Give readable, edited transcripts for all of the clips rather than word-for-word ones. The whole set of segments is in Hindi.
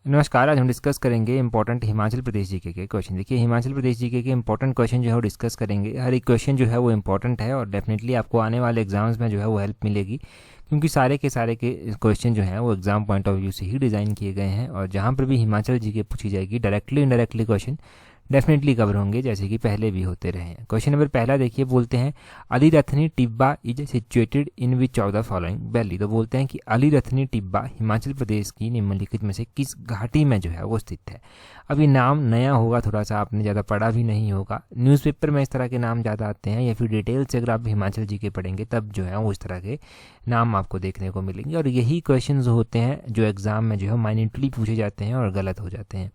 नमस्कार। आज हम डिस्कस करेंगे इंपॉर्टेंट हिमाचल प्रदेश जीके के क्वेश्चन। देखिए, हिमाचल प्रदेश जीके के इंपॉर्टेंट क्वेश्चन जो है वो डिस्कस करेंगे। हर एक क्वेश्चन जो है वो इंपॉर्टेंट है और डेफिनेटली आपको आने वाले एग्जाम्स में जो है वो हेल्प मिलेगी, क्योंकि सारे के क्वेश्चन जो हैं वो एग्जाम पॉइंट ऑफ व्यू से ही डिज़ाइन किए गए हैं। और जहाँ पर भी हिमाचल जीके पूछी जाएगी, directly indirectly question definitely cover होंगे, जैसे कि पहले भी होते रहे हैं। क्वेश्चन नंबर पहला देखिए, बोलते हैं Aliratni Tibba is situated in which of the following valley. तो बोलते हैं कि अलीरथनी टिब्बा हिमाचल प्रदेश की निम्नलिखित में से किस घाटी में जो है वो स्थित है। अब ये नाम नया होगा, थोड़ा सा आपने ज़्यादा पढ़ा भी नहीं होगा। न्यूज़पेपर में इस तरह के नाम ज़्यादा आते हैं, या फिर डिटेल से अगर आप हिमाचल जी के पढ़ेंगे तब जो है वो इस तरह के नाम आपको देखने को मिलेंगे। और यही क्वेश्चन होते हैं जो एग्ज़ाम में जो है माइन्यूटली पूछे जाते हैं और गलत हो जाते हैं।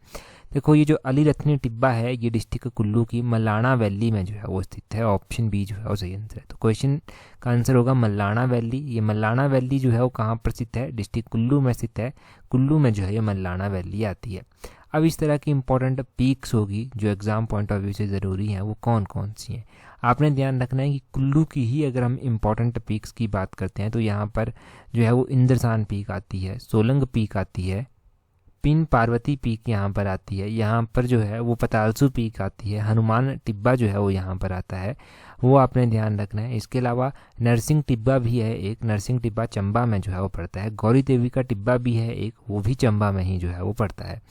देखो, ये जो अलीरथनी टिब्बा है ये डिस्ट्रिक्ट कुल्लू की मल्लाना वैली में जो है वो स्थित है। ऑप्शन बी जो है वो सही आंसर है। तो क्वेश्चन का आंसर होगा मल्लाना वैली। ये मल्लाना वैली जो है वो कहाँ पर स्थित है? डिस्ट्रिक्ट कुल्लू में स्थित है। कुल्लू में जो है ये मल्लाना वैली आती है। अब इस तरह की इंपॉर्टेंट पीक्स होगी जो एग्जाम पॉइंट ऑफ व्यू से ज़रूरी हैं, वो कौन कौन सी हैं। आपने ध्यान रखना है कि कुल्लू की ही अगर हम इंपॉर्टेंट पीक्स की बात करते हैं तो यहाँ पर जो है वो इंद्रसान पीक आती है, सोलंग पीक आती है, पिन पार्वती पीक यहाँ पर आती है, यहाँ पर जो है वो पतालसू पीक आती है, हनुमान टिब्बा जो है वो यहाँ पर आता है, वो आपने ध्यान रखना है। इसके अलावा नरसिंह टिब्बा भी है एक, नरसिंह टिब्बा चंबा में जो है वो पड़ता है। गौरी देवी का टिब्बा भी है एक, वो भी चंबा में ही जो है वो पड़ता है।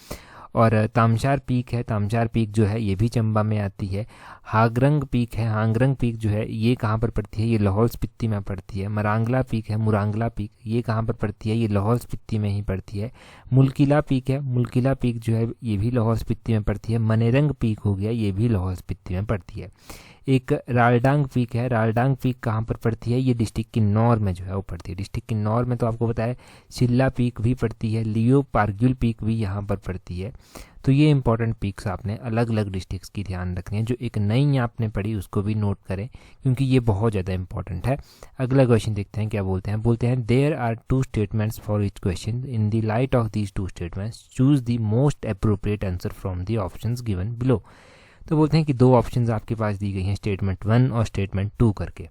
और तामशार पीक है, तामशार पीक जो है ये भी चंबा में आती है। हांगरंग पीक है, हांगरंग पीक जो है ये कहाँ पर पड़ती है? ये लाहौल स्पीति में पड़ती है। मरांगला पीक है, मुरांगला पीक, ये कहाँ पर पड़ती है? ये लाहौल स्पीति में ही पड़ती है। मुल्किला पीक है, मुल्किला पीक जो है ये भी लाहौल स्पीति में पड़ती है। मनेरंग पीक हो गया, ये भी लाहौल स्पीति में पड़ती है। एक रालडांग पीक है, रालडांग पीक कहाँ पर पड़ती है? ये डिस्ट्रिक्ट किन्नौर में जो है वो पड़ती है। डिस्ट्रिक्ट किन्नौर में तो आपको पता है शिल्ला पीक भी पड़ती है, लियो पारग्युल पीक भी यहाँ पर पड़ती है। तो ये इंपॉर्टेंट पीक्स आपने अलग अलग डिस्ट्रिक्ट्स की ध्यान रखनी है। जो एक नई आपने पढ़ी उसको भी नोट करें, क्योंकि ये बहुत ज़्यादा इंपॉर्टेंट है। अगला क्वेश्चन देखते हैं क्या बोलते हैं। बोलते हैं there are two statements for each question, in the light of these two statements choose the most appropriate answer from the options given below. तो बोलते हैं कि दो ऑप्शंस आपके पास दी गई हैं, स्टेटमेंट 1 और स्टेटमेंट 2 करके।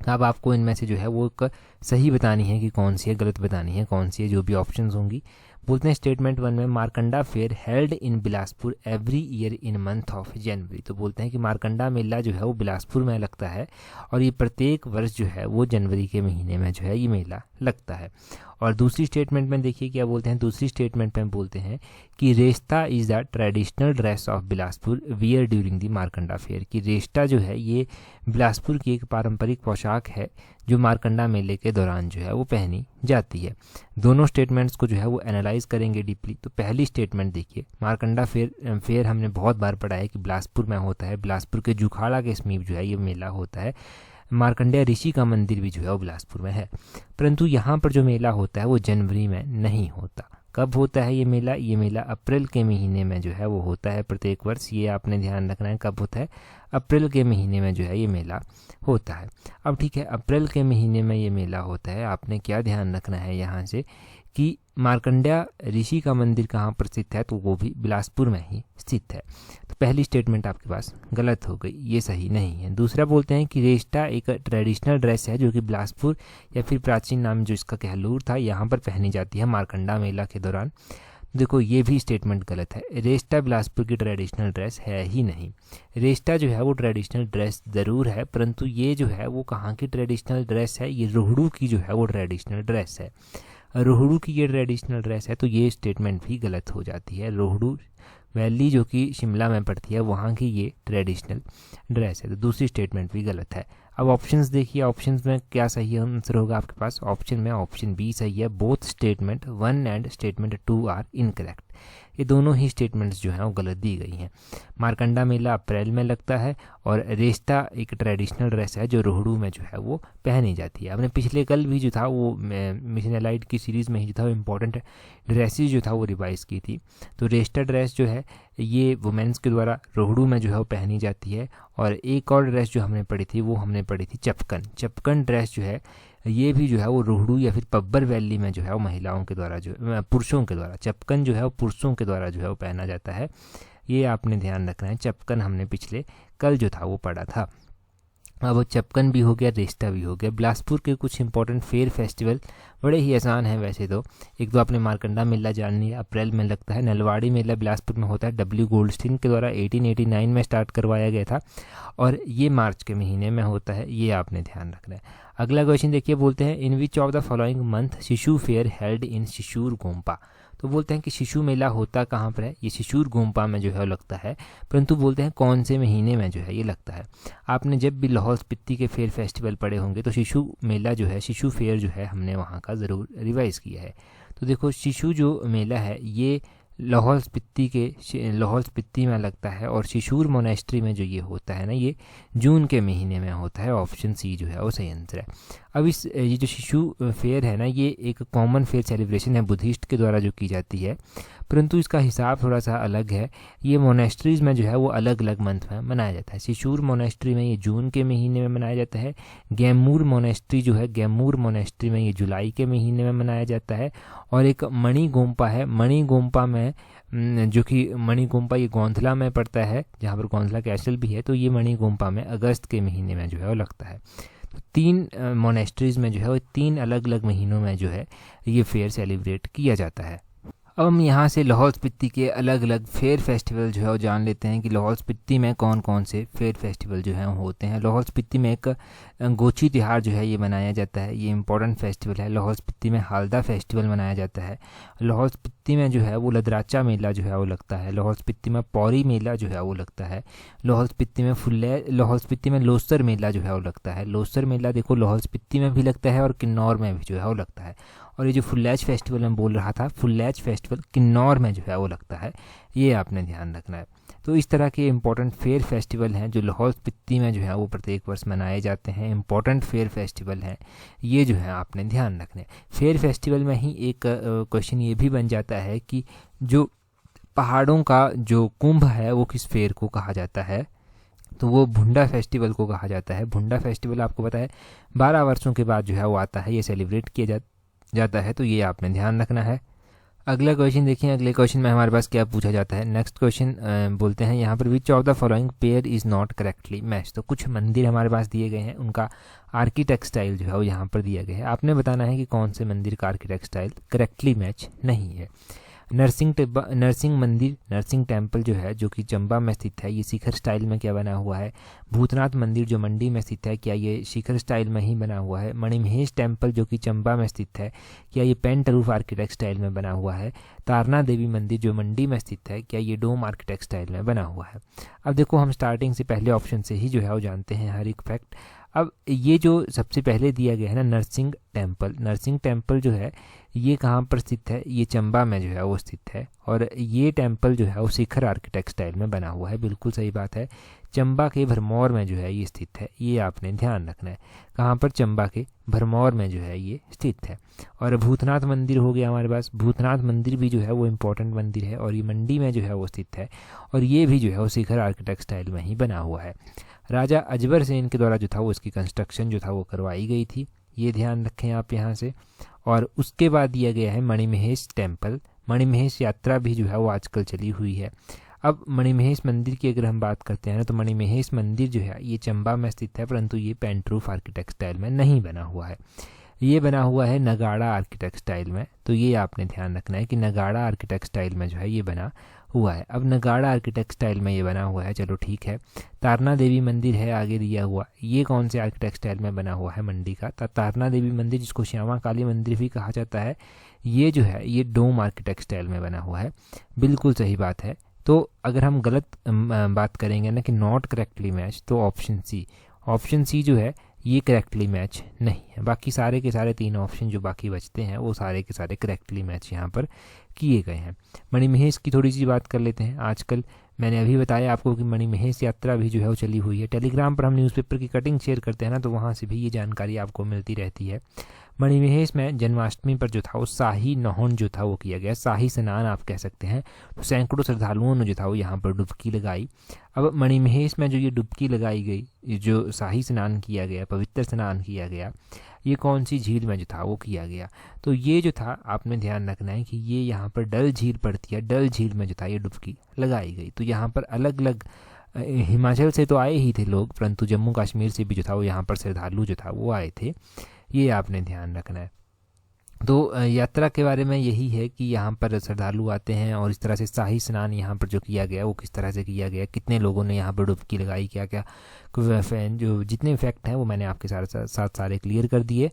अब आपको इनमें से जो है वो एक सही बतानी है कि कौन सी है, गलत बतानी है कौन सी है, जो भी ऑप्शंस होंगी। बोलते हैं स्टेटमेंट 1 में Markanda fair held in Bilaspur every year in month of January. तो बोलते हैं कि मारकंडा मेला जो है वो बिलासपुर में लगता है और ये प्रत्येक वर्ष जो है वो जनवरी के महीने में जो है ये मेला लगता है। और दूसरी स्टेटमेंट में देखिए क्या बोलते हैं। दूसरी स्टेटमेंट में बोलते हैं कि Resta is the traditional dress of Bilaspur wear during the Markanda fair. कि रेस्ता जो है ये बिलासपुर की एक पारंपरिक पोशाक है जो मारकंडा मेले के दौरान जो है वो पहनी जाती है। दोनों स्टेटमेंट्स को जो है वो एनालाइज करेंगे डीपली। तो पहली स्टेटमेंट देखिए, मारकंडा फेयर हमने बहुत बार पढ़ा है कि बिलासपुर में होता है, बिलासपुर के जुखाड़ा के समीप जो है ये मेला होता है। मार्कंडेय ऋषि का मंदिर भी जो है वो बिलासपुर में है, परंतु यहाँ पर जो मेला होता है वो जनवरी में नहीं होता। कब होता है ये मेला? ये मेला अप्रैल के महीने में जो है वो होता है प्रत्येक वर्ष। ये आपने ध्यान रखना है कब होता है, अप्रैल के महीने में जो है ये मेला होता है। अब ठीक है, अप्रैल के महीने में ये मेला होता है। आपने क्या ध्यान रखना है यहाँ से कि मार्कंडेय ऋषि का मंदिर कहाँ पर स्थित है, तो वो भी बिलासपुर में ही स्थित है। तो पहली स्टेटमेंट आपके पास गलत हो गई, ये सही नहीं है। दूसरा बोलते हैं कि रेस्टा एक ट्रेडिशनल ड्रेस है जो कि बिलासपुर या फिर प्राचीन नाम जो इसका कहलूर था यहाँ पर पहनी जाती है मारकंडा मेला के दौरान। देखो, ये भी स्टेटमेंट गलत है। रेस्टा बिलासपुर की ट्रेडिशनल ड्रेस है ही नहीं। रेस्टा जो है वो ट्रेडिशनल ड्रेस ज़रूर है, परंतु ये जो है वो कहाँ की ट्रेडिशनल ड्रेस है? ये रोहड़ू की जो है वो ट्रेडिशनल ड्रेस है। रोहड़ू की ये ट्रेडिशनल ड्रेस है, तो ये स्टेटमेंट भी गलत हो जाती है। रोहड़ू वैली जो कि शिमला में पड़ती है वहाँ की ये ट्रेडिशनल ड्रेस है, तो दूसरी स्टेटमेंट भी गलत है। अब ऑप्शंस देखिए, ऑप्शंस में क्या सही आंसर होगा आपके पास। ऑप्शन में ऑप्शन बी सही है। Both statement 1 and statement 2 are incorrect. ये दोनों ही स्टेटमेंट्स जो हैं वो गलत दी गई हैं। मारकंडा मेला अप्रैल में लगता है और रेस्ता एक ट्रेडिशनल ड्रेस है जो रोहड़ू में जो है वो पहनी जाती है। हमने पिछले कल भी जो था वो मिशन एलाइड की सीरीज़ में ही जो था वो इम्पोर्टेंट ड्रेसेस जो था वो रिवाइज़ की थी। तो रेस्टा ड्रेस जो है ये वुमेंस के द्वारा रोहड़ू में जो है वो पहनी जाती है। और एक और ड्रेस जो हमने पढ़ी थी वो हमने पढ़ी थी चपकन। चपकन ड्रेस जो है ये भी जो है वो रोहड़ू या फिर पब्बर वैली में जो है वो महिलाओं के द्वारा जो पुरुषों के द्वारा, चपकन जो है वो पुरुषों के द्वारा जो है वो पहना जाता है। ये आपने ध्यान रखना है। चपकन हमने पिछले कल जो था वो पढ़ा था। अब चपकन भी हो गया, रेस्टा भी हो गया। बिलासपुर के कुछ इंपॉर्टेंट फेयर फेस्टिवल बड़े ही आसान हैं वैसे तो। एक तो आपने मारकंडा मेला जान लिया, अप्रैल में लगता है। नलवाड़ी मेला बिलासपुर में होता है, डब्ल्यू गोल्डस्टीन के द्वारा 1889 में स्टार्ट करवाया गया था और ये मार्च के महीने में होता है, ये आपने ध्यान रखना है। अगला क्वेश्चन देखिए, बोलते हैं in which of the following month Shishu fair held in Shashur Gompa. तो बोलते हैं कि शिशु मेला होता कहाँ पर है, ये शिशुर गोम्पा में जो है लगता है, परंतु बोलते हैं कौन से महीने में जो है ये लगता है। आपने जब भी लाहौल स्पीति के फेयर फेस्टिवल पढ़े होंगे तो शिशु मेला जो है, शिशु फेयर जो है, हमने वहाँ का ज़रूर रिवाइज़ किया है। तो देखो शिशु जो मेला है ये लाहौल स्पीति में लगता है और शिशुर मोनेस्ट्री में जो ये होता है ना, ये जून के महीने में होता है। ऑप्शन सी जो है वो सही आंसर है। अब ये जो शिशु फेयर है ना, ये एक कॉमन फेयर सेलिब्रेशन है बुद्धिस्ट के द्वारा जो की जाती है, परंतु इसका हिसाब थोड़ा सा अलग है। ये मोनेस्ट्रीज़ में जो है वो अलग अलग मंथ में मनाया जाता है। शिशुर मोनेस्ट्री में ये जून के महीने में मनाया जाता है। गैमूर मोनेस्ट्री जो है, गैमूर मोनेस्ट्री में ये जुलाई के महीने में मनाया जाता है। और एक मणि गोम्पा है, मणि गोम्पा में जो कि मणि गोम्पा ये गोंधला में पड़ता है, जहाँ पर गोंधला कैसल भी है, तो ये मणि गोम्पा में अगस्त के महीने में जो है वो लगता है। तो 3 मोनेस्ट्रीज़ में जो है वो 3 अलग अलग महीनों में जो है ये फेयर सेलिब्रेट किया जाता है। अब हम यहाँ से लाहौल स्पीति के अलग अलग फेयर फेस्टिवल जो है वो जान लेते हैं कि लाहौल स्पीति में कौन कौन से फेयर फेस्टिवल जो है होते हैं। लाहौल स्पीति में एक गोची त्यौहार जो है ये मनाया जाता है, ये इंपॉर्टेंट फेस्टिवल है। लाहौल स्पीति में हालदा फेस्टिवल मनाया जाता है। लाहौल स्पीति में जो है वो लदराचा मेला जो है वो लगता है। लाहौल स्पीति में पौरी मेला जो है वो लगता है। लाहौल स्पीति में लोसर मेला जो है वो लगता है। लोसर मेला देखो लाहौल स्पीति में भी लगता है और किन्नौर में भी जो है वो लगता है। और ये जो फुल्लैच फेस्टिवल मैं बोल रहा था, फुल्लैच फेस्टिवल किन्नौर में जो है वो लगता है, ये आपने ध्यान रखना है। तो इस तरह के इंपॉर्टेंट फेयर फेस्टिवल हैं जो लाहौल स्पीति में जो है वो प्रत्येक वर्ष मनाए जाते हैं। इंपॉर्टेंट फेयर फेस्टिवल हैं ये जो है आपने ध्यान रखने। फेयर फेस्टिवल में ही एक क्वेश्चन ये भी बन जाता है कि जो पहाड़ों का जो कुंभ है वो किस फेयर को कहा जाता है, तो वो भुंडा फेस्टिवल को कहा जाता है। भुंडा फेस्टिवल आपको पता है 12 वर्षों के बाद जो है वो आता है, ये सेलिब्रेट किया जाता है, तो ये आपने ध्यान रखना है। अगला क्वेश्चन देखिए, अगले क्वेश्चन में हमारे पास क्या पूछा जाता है। नेक्स्ट क्वेश्चन बोलते हैं यहाँ पर विच of the following pair is not correctly match. तो कुछ मंदिर हमारे पास दिए गए हैं, उनका आर्किटेक्ट स्टाइल जो है वो यहाँ पर दिया गया है। आपने बताना है कि कौन से मंदिर का आर्किटेक्ट स्टाइल करेक्टली मैच नहीं है। नरसिंह मंदिर, नरसिंह टेम्पल जो है जो कि चंबा में स्थित है, ये शिखर स्टाइल में क्या बना हुआ है। भूतनाथ मंदिर जो मंडी में स्थित है, क्या ये शिखर स्टाइल में ही बना हुआ है। मणिमहेश टेम्पल जो कि चंबा में स्थित है, क्या ये पेंट रूफ आर्किटेक्ट स्टाइल में बना हुआ है। तारना देवी मंदिर जो मंडी में स्थित है, क्या ये डोम आर्किटेक्ट स्टाइल में बना हुआ है। अब देखो हम स्टार्टिंग से पहले ऑप्शन से ही जो है वो जानते हैं हर एक फैक्ट। अब ये जो सबसे पहले दिया गया है ना नरसिंह टेम्पल जो है ये कहाँ पर स्थित है, ये चंबा में जो है वो स्थित है। और ये टेम्पल जो है वो शिखर आर्किटेक्ट स्टाइल में बना हुआ है, बिल्कुल सही बात है। चंबा के भरमौर में जो है ये स्थित है, ये आपने ध्यान रखना है। कहाँ पर, चंबा के भरमौर में जो है ये स्थित है। और भूतनाथ मंदिर हो गया हमारे पास, भूतनाथ मंदिर भी जो है वो इम्पोर्टेंट मंदिर है और ये मंडी में जो है वो स्थित है और ये भी जो है वो शिखर आर्किटेक्ट स्टाइल में ही बना हुआ है। राजा अजबर सेन के द्वारा जो था वो इसकी कंस्ट्रक्शन जो था वो करवाई गई थी, ये ध्यान रखें आप यहाँ से। और उसके बाद दिया गया है मणिमहेश टेम्पल, मणिमहेश यात्रा भी जो है वो आजकल चली हुई है। अब मणिमहेश मंदिर की अगर हम बात करते हैं ना, तो मणिमहेश मंदिर जो है ये चंबा में स्थित है, परंतु ये पेंट रूफ आर्किटेक्ट स्टाइल में नहीं बना हुआ है, ये बना हुआ है नगाड़ा आर्किटेक्ट स्टाइल में। तो ये आपने ध्यान रखना है कि नगाड़ा आर्किटेक्ट स्टाइल में जो है ये बना हुआ है। अब नगाड़ा आर्किटेक्ट स्टाइल में ये बना हुआ है, चलो ठीक है। तारना देवी मंदिर है आगे दिया हुआ, ये कौन से आर्किटेक्ट स्टाइल में बना हुआ है, मंडी का। तारना देवी मंदिर जिसको श्यामा काली मंदिर भी कहा जाता है, ये जो है ये डोम आर्किटेक्ट स्टाइल में बना हुआ है, बिल्कुल सही बात है। तो अगर हम गलत बात करेंगे ना कि नॉट करेक्टली मैच, तो ऑप्शन सी जो है ये करेक्टली मैच नहीं है। बाकी सारे के सारे 3 ऑप्शन जो बाकी बचते हैं वो सारे के सारे करेक्टली मैच यहाँ पर किए गए हैं। मणिमहेश की थोड़ी सी बात कर लेते हैं। आजकल मैंने अभी बताया आपको कि मणिमहेश यात्रा भी जो है वो चली हुई है। टेलीग्राम पर हम न्यूज़पेपर की कटिंग शेयर करते हैं ना, तो वहाँ से भी ये जानकारी आपको मिलती रहती है। मणिमहेश में जन्माष्टमी पर जो था वो शाही नहन जो था वो किया गया, शाही स्नान आप कह सकते हैं। तो सैकड़ों श्रद्धालुओं ने जो था वो यहाँ पर डुबकी लगाई। अब मणिमहेश में जो ये डुबकी लगाई गई, जो शाही स्नान किया गया, पवित्र स्नान किया गया, ये कौन सी झील में जो था वो किया गया। तो ये जो था आपने ध्यान रखना है कि ये यहाँ पर डल झील पड़ती है, डल झील में जो था ये डुबकी लगाई गई। तो यहाँ पर अलग अलग हिमाचल से तो आए ही थे लोग, परंतु जम्मू कश्मीर से भी जो था वो यहाँ पर श्रद्धालु जो था वो आए थे, ये आपने ध्यान रखना है। तो यात्रा के बारे में यही है कि यहाँ पर श्रद्धालु आते हैं और इस तरह से शाही स्नान यहाँ पर जो किया गया वो किस तरह से किया गया, कितने लोगों ने यहाँ पर डुबकी लगाई, क्या क्या जो जितने फैक्ट हैं वो मैंने आपके साथ सारे क्लियर कर दिए।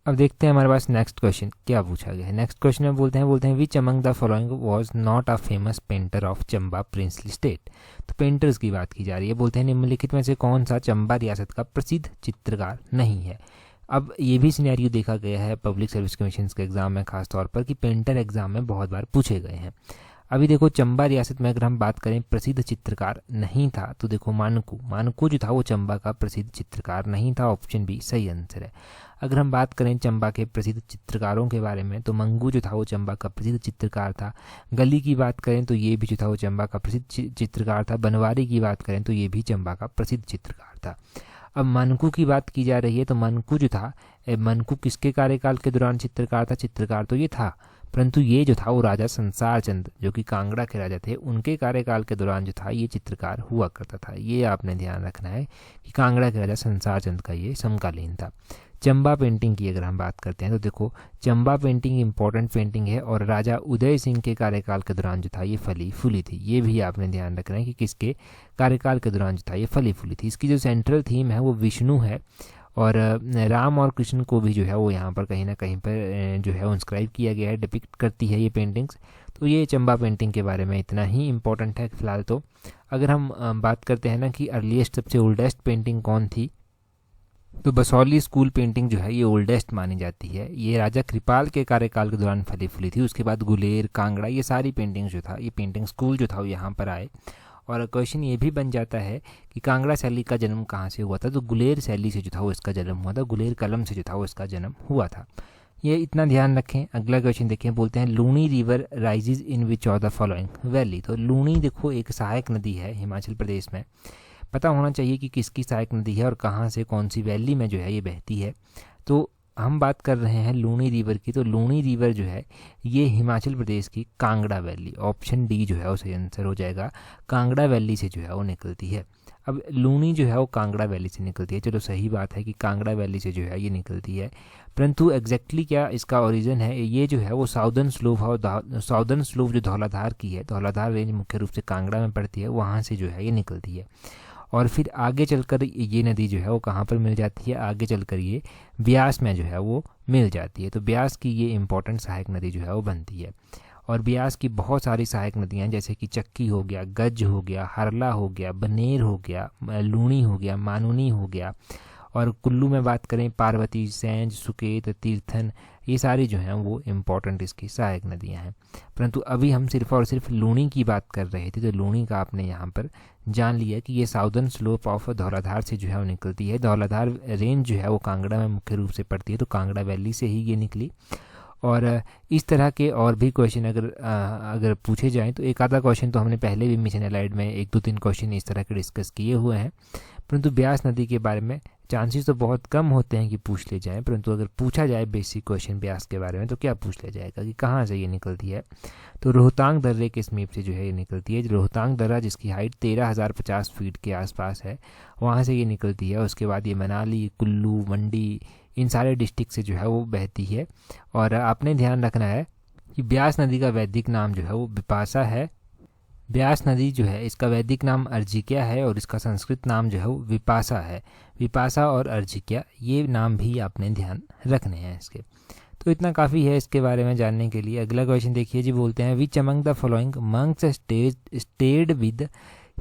अब देखते हैं हमारे पास नेक्स्ट क्वेश्चन क्या पूछा गया है। नेक्स्ट क्वेश्चन में बोलते हैं which among the following was not a famous painter of Chamba princely state. तो पेंटर्स की बात की जा रही है। बोलते हैं निम्नलिखित में से कौन सा चंबा रियासत का प्रसिद्ध चित्रकार नहीं है। अब ये भी सिनेरियो देखा गया है पब्लिक सर्विस कमीशन के एग्जाम में खास तौर पर कि पेंटर एग्जाम में बहुत बार पूछे गए हैं। अभी देखो चंबा रियासत में अगर हम बात करें प्रसिद्ध चित्रकार नहीं था तो देखो मानकू जो था वो चंबा का प्रसिद्ध चित्रकार नहीं था। ऑप्शन बी सही आंसर है। अगर हम बात करें चंबा के प्रसिद्ध चित्रकारों के बारे में तो मंगू जो था वो चंबा का प्रसिद्ध चित्रकार था। गली की बात करें तो ये भी जो था वो चंबा का प्रसिद्ध चित्रकार था। बनवारी की बात करें तो ये भी चंबा का प्रसिद्ध चित्रकार था। अब मनकू की बात की जा रही है तो मनकू जो था, मनकू किसके कार्यकाल के दौरान चित्रकार था? चित्रकार तो ये था, परंतु ये जो था वो राजा संसार चंद जो कि कांगड़ा के राजा थे उनके कार्यकाल के दौरान जो था ये चित्रकार हुआ करता था। ये आपने ध्यान रखना है कि कांगड़ा के राजा संसार चंद का ये समकालीन था। चंबा पेंटिंग की अगर हम बात करते हैं तो देखो चंबा पेंटिंग इंपॉर्टेंट पेंटिंग है और राजा उदय सिंह के कार्यकाल के दौरान जो था ये फली फूली थी। ये भी आपने ध्यान रखना है कि किसके कार्यकाल के दौरान जो था ये फली फूली थी। इसकी जो सेंट्रल थीम है वो विष्णु है और राम और कृष्ण को भी जो है वो यहाँ पर कहीं ना कहीं पर जो है इंस्क्राइब किया गया है, डिपिक्ट करती है ये पेंटिंग्स। तो ये चंबा पेंटिंग के बारे में इतना ही इम्पोर्टेंट है फिलहाल। तो अगर हम बात करते हैं ना कि अर्लीस्ट सबसे ओल्डेस्ट पेंटिंग कौन थी तो बसौली स्कूल पेंटिंग जो है ये ओल्डेस्ट मानी जाती है। ये राजा कृपाल के कार्यकाल के दौरान फली फूली थी। उसके बाद गुलेर, कांगड़ा, ये सारी पेंटिंग जो था ये पेंटिंग स्कूल जो था वो यहाँ पर आए। और क्वेश्चन ये भी बन जाता है कि कांगड़ा शैली का जन्म कहाँ से हुआ था? तो गुलेर शैली से जो था वो इसका जन्म हुआ था। गुलेर कलम से जो था वो इसका जन्म हुआ था। ये इतना ध्यान रखें। अगला क्वेश्चन देखें, बोलते हैं Luni river rises in which of the following valley. तो लूनी देखो एक सहायक नदी है हिमाचल प्रदेश में। पता होना चाहिए कि किसकी सहायक नदी है और कहाँ से कौन सी वैली में जो है ये बहती है। तो हम बात कर रहे हैं लूनी रिवर की। तो लूनी रिवर जो है ये हिमाचल प्रदेश की कांगड़ा वैली, ऑप्शन डी जो है वो सही आंसर हो जाएगा। कांगड़ा वैली से जो है वो निकलती है। अब लूनी जो है वो कांगड़ा वैली से निकलती है। चलो सही बात है कि कांगड़ा वैली से जो है ये निकलती है, परंतु एग्जैक्टली क्या इसका ओरिजिन है ये जो है वो साउदर्न स्लोप जो धौलाधार की है, धौलाधार रेंज मुख्य रूप से कांगड़ा में पड़ती है, वहाँ से जो है ये निकलती है। और फिर आगे चलकर ये नदी जो है वो कहाँ पर मिल जाती है? आगे चलकर ये ब्यास में जो है वो मिल जाती है। तो ब्यास की ये इंपॉर्टेंट सहायक नदी जो है वो बनती है। और ब्यास की बहुत सारी सहायक नदियाँ जैसे कि चक्की हो गया, गज हो गया, हरला हो गया, बनेर हो गया, लूनी हो गया, मानुनी हो गया, और कुल्लू में बात करें पार्वती, सैंज, सुकेत, तीर्थन, ये सारी जो हैं वो इम्पॉर्टेंट इसकी सहायक नदियां हैं। परंतु अभी हम सिर्फ और सिर्फ लूनी की बात कर रहे थे। तो लूनी का आपने यहाँ पर जान लिया कि ये साउदर्न स्लोप ऑफ धौलाधार से जो है वो निकलती है। धौलाधार रेंज जो है वो कांगड़ा में मुख्य रूप से पड़ती है, तो कांगड़ा वैली से ही ये निकली। और इस तरह के और भी क्वेश्चन अगर पूछे जाएं तो एक आधा क्वेश्चन तो हमने पहले भी मिशन एलाइड में 1-2-3 क्वेश्चन इस तरह के डिस्कस किए हुए हैं, परंतु ब्यास नदी के बारे में चांसेस तो बहुत कम होते हैं कि पूछ ले जाएं। परंतु अगर पूछा जाए बेसिक क्वेश्चन ब्यास के बारे में तो क्या पूछ लिया जाएगा कि कहाँ से ये निकलती है? तो रोहतांग दर्रे के समीप से जो है ये निकलती है। रोहतांग दर्रा जिसकी हाइट 13,050 फीट के आसपास है, वहाँ से ये निकलती है। उसके बाद ये मनाली, कुल्लू, मंडी, इन सारे डिस्ट्रिक्ट से जो है वो बहती है। और आपने ध्यान रखना है कि ब्यास नदी का वैदिक नाम जो है वो बिपाशा है। ब्यास नदी जो है इसका वैदिक नाम अर्जिक्या है और इसका संस्कृत नाम जो है वो विपाशा है। विपाशा और अर्जिक्या ये नाम भी आपने ध्यान रखने हैं इसके। तो इतना काफ़ी है इसके बारे में जानने के लिए। अगला क्वेश्चन देखिए जी, बोलते हैं which among the following monks stayed with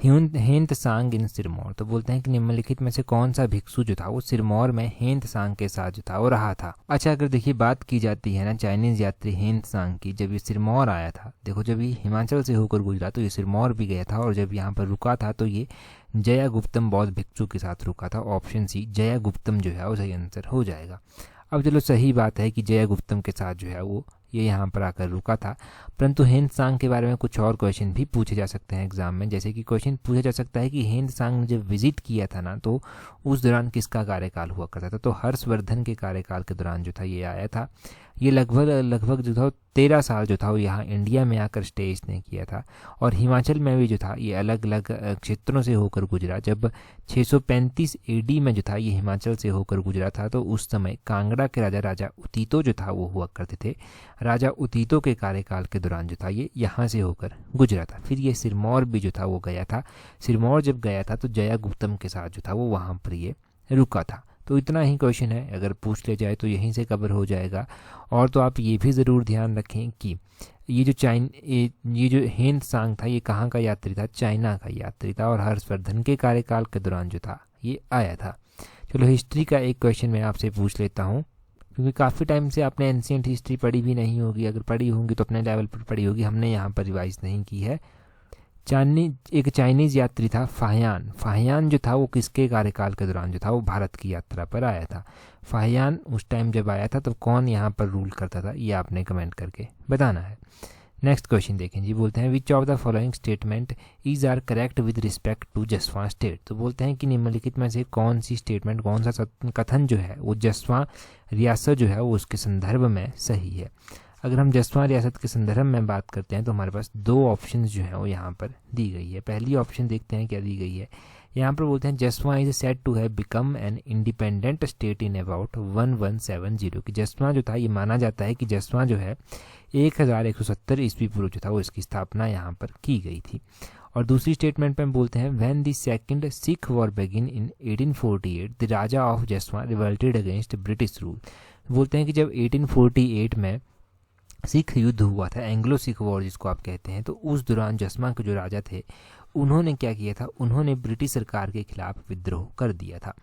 Hiuen Tsang in Sirmaur. तो बोलते हैं कि निम्नलिखित में से कौन सा भिक्षु जो था वो सिरमौर में हेंतसांग के साथ जो था वो रहा था। अच्छा, अगर देखिए बात की जाती है ना चाइनीज यात्री हेंतसांग की, जब ये सिरमौर आया था, देखो जब ये हिमाचल से होकर गुजरा तो ये सिरमौर भी गया था, और जब यहाँ पर रुका था तो ये जया गुप्तम बौद्ध भिक्षु के साथ रुका था। ऑप्शन सी जया गुप्तम जो है वो सही आंसर हो जाएगा। अब चलो सही बात है कि जया गुप्तम के साथ जो है वो ये यहाँ पर आकर रुका था, परंतु हेंतसांग के बारे में कुछ और क्वेश्चन भी पूछे जा सकते हैं एग्जाम में। जैसे कि क्वेश्चन पूछा जा सकता है कि हेंतसांग ने जब विजिट किया था ना तो उस दौरान किसका कार्यकाल हुआ करता था? तो हर्षवर्धन के कार्यकाल के दौरान जो था ये आया था। ये लगभग जो था 13 साल जो था वो यहाँ इंडिया में आकर स्टे इसने किया था। और हिमाचल में भी जो था ये अलग अलग क्षेत्रों से होकर गुजरा। जब 635 AD में जो था ये हिमाचल से होकर गुजरा था, तो उस समय कांगड़ा के राजा उतीतो जो था वो हुआ करते थे। राजा उतीतो के कार्यकाल के दौरान जो था ये यहाँ से होकर गुजरा था। फिर ये सिरमौर भी जो था वो गया था। सिरमौर जब गया था तो जयागुप्तम के साथ जो था वो वहाँ पर ये रुका था। तो इतना ही क्वेश्चन है, अगर पूछ ले जाए तो यहीं से कवर हो जाएगा। और तो आप ये भी ज़रूर ध्यान रखें कि ये जो हेन सांग था ये कहाँ का यात्री था, चाइना का यात्री था, और हर्षवर्धन के कार्यकाल के दौरान जो था ये आया था। चलो हिस्ट्री का एक क्वेश्चन मैं आपसे पूछ लेता हूँ, क्योंकि काफ़ी टाइम से आपने एंशिएंट हिस्ट्री पढ़ी भी नहीं होगी, अगर पढ़ी होंगी तो अपने लेवल पर पढ़ी होगी, हमने यहाँ पर रिवाइज नहीं की है। एक चाइनीज़ यात्री था फाहियान जो था वो किसके कार्यकाल के दौरान जो था वो भारत की यात्रा पर आया था। फाहियान उस टाइम जब आया था तो कौन यहाँ पर रूल करता था, ये आपने कमेंट करके बताना है। नेक्स्ट क्वेश्चन देखें जी, बोलते हैं which of the following statement is are correct with respect to Jaswan state. तो बोलते हैं कि निम्नलिखित में से कौन सी स्टेटमेंट, कौन सा कथन जो है वो जसवां रियासत जो है वो उसके संदर्भ में सही है। अगर हम जसवां रियासत के संदर्भ में बात करते हैं तो हमारे पास दो ऑप्शंस जो हैं वो यहाँ पर दी गई है। पहली ऑप्शन देखते हैं क्या दी गई है। यहाँ पर बोलते हैं Jaswan is said to have become an independent state in about 1170, कि जसवां जो था ये माना जाता है कि जसवां जो है 1170 ईस्वी पूर्व जो था वो इसकी स्थापना यहाँ पर की गई थी। और दूसरी स्टेटमेंट में बोलते हैं when the second Sikh war begin in 1848 the Raja of Jaswan revolted against British rule. बोलते हैं कि जब 1848 में सिख युद्ध हुआ था, एंग्लो सिख वॉर जिसको आप कहते हैं, तो उस दौरान जसवां के जो राजा थे उन्होंने क्या किया था, उन्होंने ब्रिटिश सरकार के खिलाफ विद्रोह कर दिया था।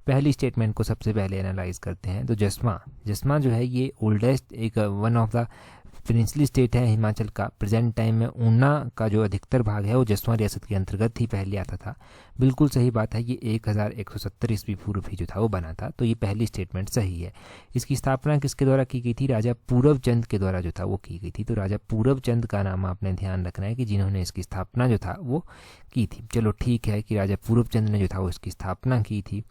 पहली स्टेटमेंट को सबसे पहले एनालाइज करते हैं। तो जसवां जो है ये ओल्डेस्ट एक one of the princely state है हिमाचल का। प्रेजेंट टाइम में ऊना का जो अधिकतर भाग है वो जसवां रियासत के अंतर्गत ही पहले आता था। बिल्कुल सही बात है, ये 1170 ईस्वी पूर्व ही जो था वो बना था। तो ये पहली स्टेटमेंट सही है। इसकी स्थापना किसके द्वारा की गई थी, राजा पूरब चंद के द्वारा जो था वो की गई थी। तो राजा पूरब चंद का नाम आपने ध्यान रखना है कि जिन्होंने इसकी स्थापना जो था वो की थी। चलो ठीक है कि राजा पूरब चंद ने जो था वो इसकी स्थापना की थी।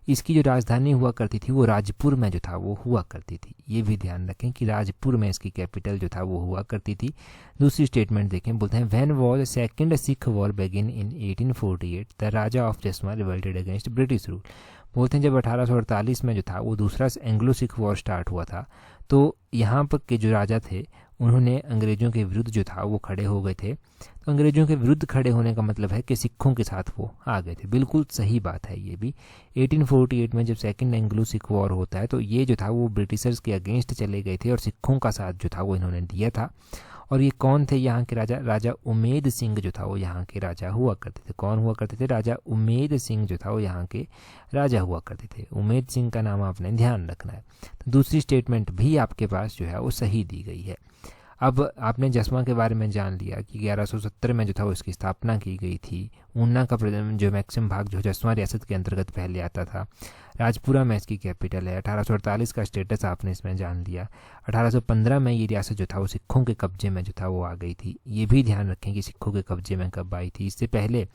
इसकी जो राजधानी हुआ करती थी वो राजपुर में जो था वो हुआ करती थी। ये भी ध्यान रखें कि राजपुर में इसकी कैपिटल जो था वो हुआ करती थी। दूसरी स्टेटमेंट देखें, बोलते हैं when was second Sikh war begin in 1848 the Raja of Jaswan revolted against British rule. बोलते हैं जब 1848 में जो था वो दूसरा एंग्लो सिख वॉर स्टार्ट हुआ था, तो यहाँ पर के जो राजा थे उन्होंने अंग्रेज़ों के विरुद्ध जो था वो खड़े हो गए थे। तो अंग्रेज़ों के विरुद्ध खड़े होने का मतलब है कि सिखों के साथ वो आ गए थे। बिल्कुल सही बात है ये भी। 1848 में जब सेकंड एंग्लो सिख वॉर होता है तो ये जो था वो ब्रिटिशर्स के अगेंस्ट चले गए थे और सिखों का साथ जो था वो इन्होंने दिया था। और ये कौन थे यहाँ के राजा, राजा उमेद सिंह जो था वो यहाँ के राजा हुआ करते थे। कौन हुआ करते थे, राजा उमेद सिंह जो था वो यहाँ के राजा हुआ करते थे। उमेद सिंह का नाम आपने ध्यान रखना है। तो दूसरी स्टेटमेंट भी आपके पास जो है वो सही दी गई है। अब आपने जसवां के बारे में जान लिया कि 1170 में जो था वो इसकी स्थापना की गई थी। ऊना का जो मैक्सिमम भाग जो जसवां रियासत के अंतर्गत पहले आता था। राजपुरा में इसकी कैपिटल है। 1848 का स्टेटस आपने इसमें जान लिया। 1815 में ये रियासत जो था वो सिखों के कब्जे में जो था वो आ गई थी। ये भी ध्यान रखें कि सिखों के कब्जे में कब आई थी। इससे पहले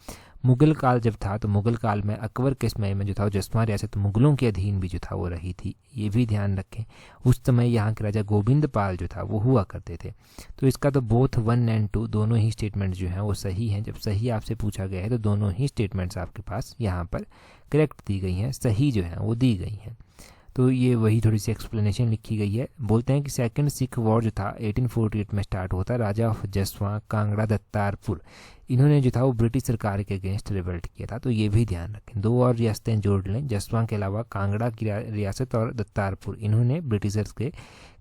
मुगल काल जब था तो मुगल काल में अकबर के समय में जो था वो जसवां रियासत मुगलों के अधीन भी जो था वो रही थी। ये भी ध्यान रखें। उस समय यहाँ के राजा गोविंद पाल जो था वो हुआ करते थे। तो इसका तो बोथ 1 और 2 दोनों ही स्टेटमेंट जो हैं वो सही हैं। जब सही आपसे पूछा गया है तो दोनों ही स्टेटमेंट्स आपके पास यहाँ पर करेक्ट दी गई हैं, सही जो हैं वो दी गई हैं। तो ये वही थोड़ी सी एक्सप्लेनेशन लिखी गई है। बोलते हैं कि सेकंड सिख वॉर जो था 1848 में स्टार्ट होता। राजा ऑफ जसवां कांगड़ा दत्तारपुर इन्होंने जो था वो ब्रिटिश सरकार के अगेंस्ट रिवल्ट किया था। तो ये भी ध्यान रखें। 2 और रियासतें जोड़ लें, जसवां के अलावा कांगड़ा की रियासत और दत्तारपुर इन्होंने ब्रिटिशर्स के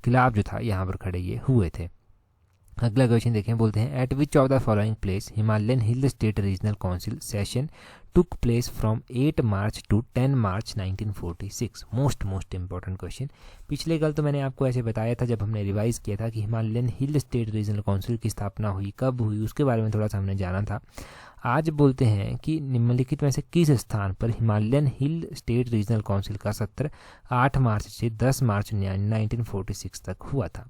खिलाफ जो था यहाँ पर खड़े ये हुए थे। अगला क्वेश्चन देखें, बोलते हैं eight which of the following place Himalayan hill state regional council session took place from 8 March two 10 March 1946। Most important question. पिछले कल तो मैंने आपको ऐसे बताया था जब हमने रिवाइज किया था कि Himalayan hill state regional council की स्थापना हुई, कब हुई, उसके बारे में थोड़ा सा हमने जाना था। आज बोलते हैं कि निम्नलिखित में से किस स्थान पर Himalayan hill state regional council का सत्र 8 मार्च से 10 मार्च 1946 तक हुआ था।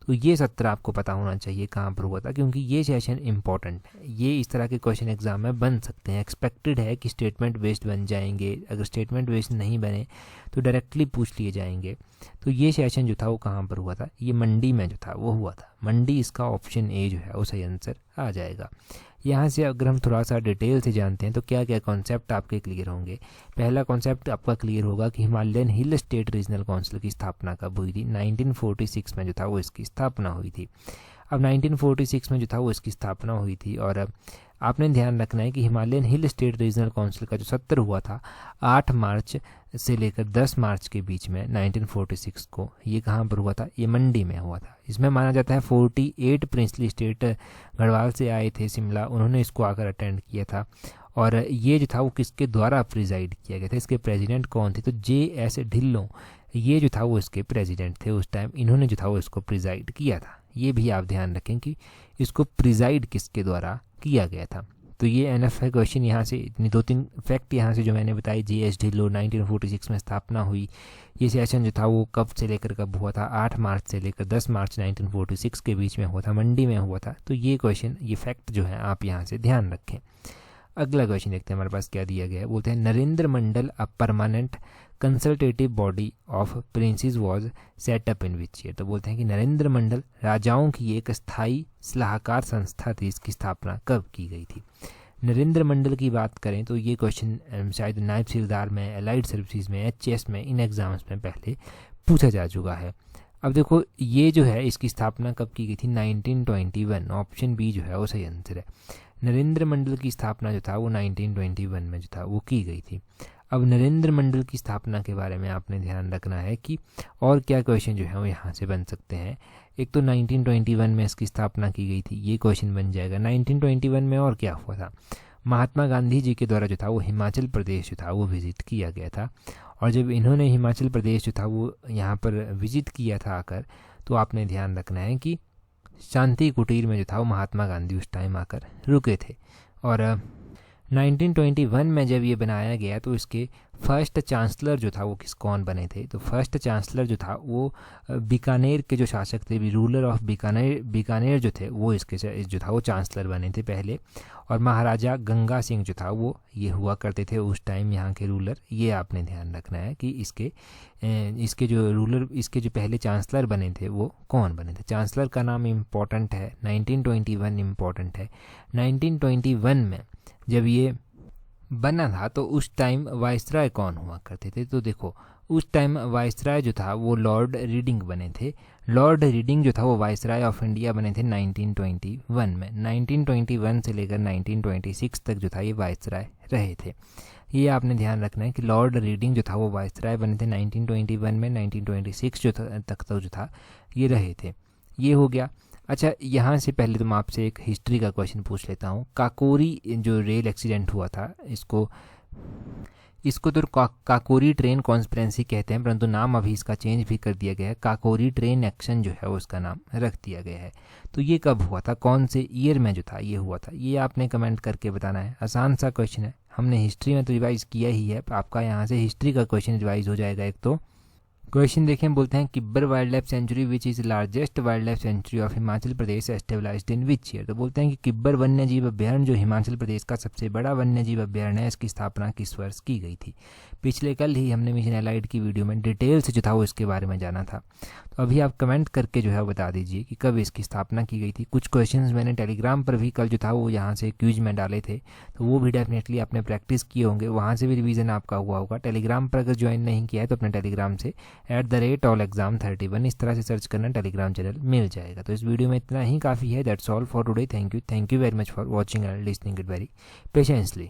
तो ये सत्र आपको पता होना चाहिए कहाँ पर हुआ था, क्योंकि ये सेशन इंपॉर्टेंट है। ये इस तरह के क्वेश्चन एग्जाम में बन सकते हैं। एक्सपेक्टेड है कि स्टेटमेंट बेस्ड बन जाएंगे, अगर स्टेटमेंट बेस्ड नहीं बने तो डायरेक्टली पूछ लिए जाएंगे। तो ये सेशन जो था वो कहाँ पर हुआ था, ये मंडी में जो था वो हुआ था। मंडी, इसका ऑप्शन ए जो है वो सही आंसर आ जाएगा। यहाँ से अगर हम थोड़ा सा डिटेल से जानते हैं तो क्या क्या कॉन्सेप्ट आपके क्लियर होंगे। पहला कॉन्सेप्ट आपका क्लियर होगा कि Himalayan hill state regional council की स्थापना कब हुई थी। 1946 में जो था वो इसकी स्थापना हुई थी। अब 1946 में जो था वो इसकी स्थापना हुई थी, और आपने ध्यान रखना है कि Himalayan hill state regional council का जो सत्र हुआ था 8 मार्च से लेकर 10 मार्च के बीच में 1946 को, ये कहाँ पर हुआ था, ये मंडी में हुआ था। इसमें माना जाता है 48 प्रिंसली स्टेट गढ़वाल से आए थे शिमला, उन्होंने इसको आकर अटेंड किया था। और ये जो था वो किसके द्वारा प्रिजाइड किया गया था, इसके प्रेसिडेंट कौन थे, तो J.S. ढिल्लों ये जो था वो इसके प्रेसिडेंट थे उस टाइम, इन्होंने जो था वो इसको प्रिजाइड किया था। ये भी आप ध्यान रखें कि इसको प्रिजाइड किसके द्वारा किया गया था। तो ये एनएफ है क्वेश्चन। यहाँ से इतनी 2-3 फैक्ट यहाँ से जो मैंने बताई, J.S. ढिल्लों 1946 में स्थापना हुई। ये सेशन जो था वो कब से लेकर कब हुआ था, 8 मार्च से लेकर 10 मार्च 1946 के बीच में हुआ था, मंडी में हुआ था। तो ये क्वेश्चन, ये फैक्ट जो है आप यहाँ से ध्यान रखें। अगला क्वेश्चन देखते हैं हमारे पास क्या दिया गया है। बोलते हैं Narendra Mandal a permanent consultative body of princes was set up in which year. तो बोलते हैं कि नरेंद्र मंडल राजाओं की एक स्थायी सलाहकार संस्था थी, इसकी स्थापना कब की गई थी। नरेंद्र मंडल की बात करें तो ये क्वेश्चन शायद नायब सिरदार में, एलाइड सर्विसेज में, HS में, इन एग्जाम्स में पहले पूछा जा चुका है। अब देखो ये जो है इसकी स्थापना कब की गई थी, 1921। ऑप्शन बी जो है वो सही आंसर है। नरेंद्र मंडल की स्थापना जो था वो 1921 में जो था वो की गई थी। अब नरेंद्र मंडल की स्थापना के बारे में आपने ध्यान रखना है कि और क्या क्वेश्चन जो है वो यहाँ से बन सकते हैं। एक तो 1921 में इसकी स्थापना की गई थी, ये क्वेश्चन बन जाएगा। 1921 में और क्या हुआ था, महात्मा गांधी जी के द्वारा जो था वो हिमाचल प्रदेश जो था वो विजिट किया गया था। और जब इन्होंने हिमाचल प्रदेश जो था वो यहाँ पर विजिट किया था आकर, तो आपने ध्यान रखना है कि शांति कुटीर में जो था वो महात्मा गांधी उस टाइम आकर रुके थे। और 1921 में जब ये बनाया गया तो इसके फर्स्ट चांसलर जो था वो कौन बने थे, तो फर्स्ट चांसलर जो था वो बीकानेर के जो शासक थे, रूलर ऑफ बीकानेर जो थे वो इसके जो था वो चांसलर बने थे पहले। और महाराजा गंगा सिंह जो था वो ये हुआ करते थे उस टाइम यहाँ के रूलर। ये आपने ध्यान रखना है कि इसके जो रूलर, इसके जो पहले चांसलर बने थे वो कौन बने थे। चांसलर का नाम इम्पॉर्टेंट है, 1921 इम्पॉर्टेंट है। 1921 में जब ये बना था तो उस टाइम वाइसराय कौन हुआ करते थे, तो देखो उस टाइम वाइसराय जो था वो लॉर्ड रीडिंग बने थे। लॉर्ड रीडिंग जो था वो वाइसराय ऑफ इंडिया बने थे 1921 में। 1921 से लेकर 1926 तक जो था ये वाइसराय रहे थे। ये आपने ध्यान रखना है कि लॉर्ड रीडिंग जो था वो वाइसराय बने थे 1921 में। 1926 तक जो था ये रहे थे। ये हो गया। अच्छा, यहाँ से पहले तो मैं आपसे एक हिस्ट्री का क्वेश्चन पूछ लेता हूँ। काकोरी जो रेल एक्सीडेंट हुआ था, इसको तो काकोरी ट्रेन कॉन्स्पिरेंसी कहते हैं, परंतु नाम अभी इसका चेंज भी कर दिया गया है। काकोरी ट्रेन एक्शन जो है उसका नाम रख दिया गया है। तो ये कब हुआ था, कौन से ईयर में जो था ये हुआ था, ये आपने कमेंट करके बताना है। आसान सा क्वेश्चन है, हमने हिस्ट्री में तो रिवाइज किया ही है, आपका यहाँ से हिस्ट्री का क्वेश्चन रिवाइज हो जाएगा। एक तो क्वेश्चन देखें, बोलते हैं Kibber wild life sanctuary which is largest wild life sanctuary of Himachal Pradesh established in which year. तो बोलते हैं कि किब्बर वन्य जीव अभ्यारण्य जो हिमाचल प्रदेश का सबसे बड़ा वन्य जीव अभ्यारण्य है, इसकी स्थापना किस वर्ष की गई थी। पिछले कल ही हमने मिशन एलाइड की वीडियो में डिटेल से जो था वो इसके बारे में जाना था। तो अभी आप कमेंट करके जो है बता दीजिए कि कब इसकी स्थापना की गई थी। कुछ क्वेश्चंस मैंने टेलीग्राम पर भी कल जो था वो यहाँ से क्यूज में डाले थे, तो वो भी डेफिनेटली आपने प्रैक्टिस किए होंगे, वहाँ से भी रिवीजन आपका हुआ होगा। टेलीग्राम पर अगर ज्वाइन नहीं किया है तो अपने टेलीग्राम से @allexam31 इस तरह से सर्च करना, टेलीग्राम चैनल मिल जाएगा। तो इस वीडियो में इतना ही काफ़ी है। That's all for today. Thank you very much for watching and listening it very patiently.